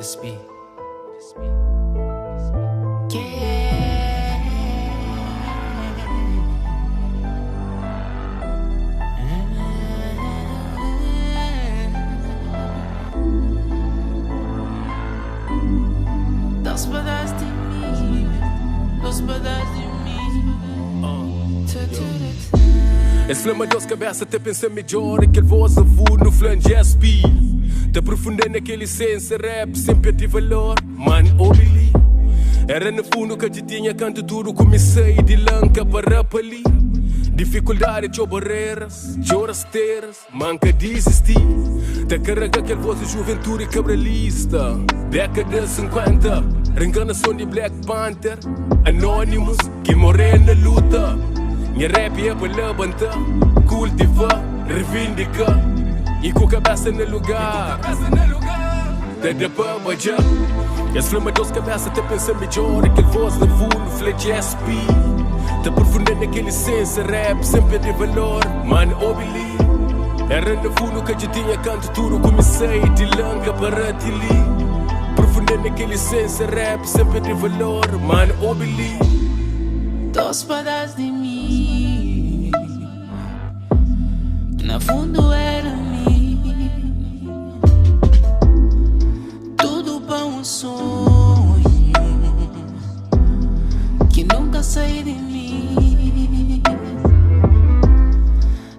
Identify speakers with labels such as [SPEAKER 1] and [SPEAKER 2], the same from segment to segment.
[SPEAKER 1] speed.
[SPEAKER 2] Dos pedaços de mim, dos pedaços de mim.
[SPEAKER 3] Esse flama das cabeças até pensa melhor. Aquele voz avô no flange SP. Te aprofundei naquele essência rap, sempre de valor. Man, obili. Era no fundo que eu tinha canto duro. Comecei de lanca para rap ali. Dificuldade de barreiras, de rasteiras, manca de desistir. Te carrega aquele voz de juventude cabralista. Década de 50, reenganação de Black Panther. Anonymous, que morreu na luta. Minha rap é para levantar, cultivar, reivindicar. E com a cabeça no lugar, te para bajar. Esse flama das cabeças até pensa melhor. Aquele voz na fundo, flash SP. Te aprofundei naquele essência rap, sempre de valor. Man, obili. Era no fundo que eu tinha canto tudo. Comecei de lanca para tili. Aprofundei naquele essência rap, sempre de valor. Man, obili.
[SPEAKER 2] Dos pedaços de mim, no fundo era mim. Tudo para um sonho que nunca sai de mim.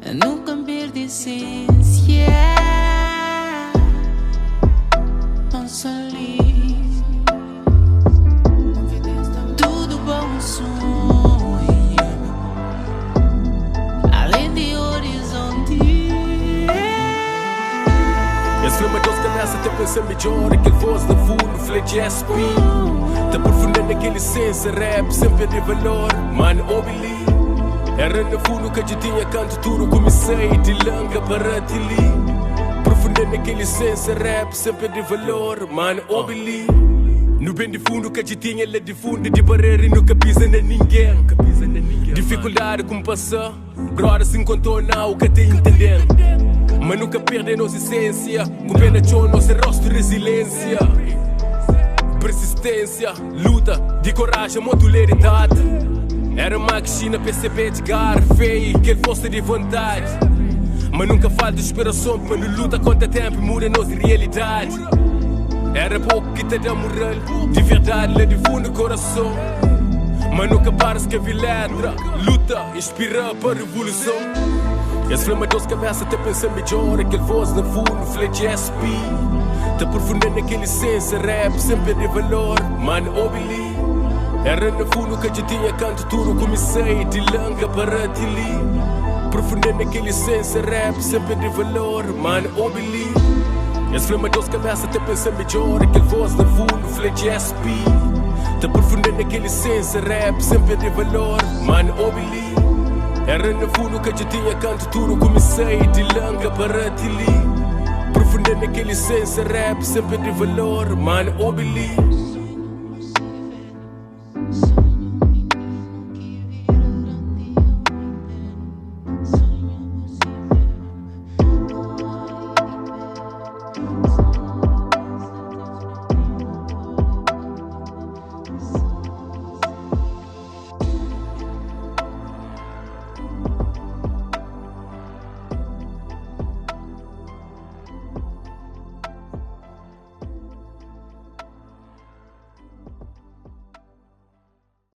[SPEAKER 2] Eu nunca perdi essência. Não ali. Tudo para um sonho, além de horizonte.
[SPEAKER 3] Esse flama das cabeças até pensa melhor. Aquele voz na fundo, flash SP. Te aprofundei naquele essência rap, sempre de valor. Man, obili. Era no fundo que eu tinha canto tudo. Comecei de lanca para tili. Aprofundei naquele essência rap, sempre de valor. Man, obili. No bem de fundo que eu tinha lá de fundo de barreira e nunca pisa na ninguém. Dificuldade como passar, agora se encontrou não o que te entendendo. Mas nunca perde a nossa essência, com pena tchau nosso rosto resiliência. Persistência, luta, de coragem, modularidade. Era uma China perceber de garra feia que ele fosse de vontade. Mas nunca falta inspiração quando luta contra o tempo e muda a nossa realidade. Era pouco que te dá moral, de verdade lá de fundo do coração. Mas nunca paras que a letra, luta, inspira para a revolução. Esse flama das cabeças até pensa melhor. Aquele voz na fundo, flash SP. Te aprofundei naquele essência rap, sempre de valor. Man, obili. Era no fundo que eu tinha canto tudo. Comecei de lanca para tili. Aprofundei naquele essência rap, sempre de valor. Man, obili. Esse flama das cabeças até pensa melhor. Aquele voz na fundo, flash SP. Te aprofundei naquele essência rap, sempre de valor. Man, obili. Era no fundo que eu tinha canto tudo. Comecei de lanca para tili. Aprofundei naquele essência rap, sempre de valor. Man, obili.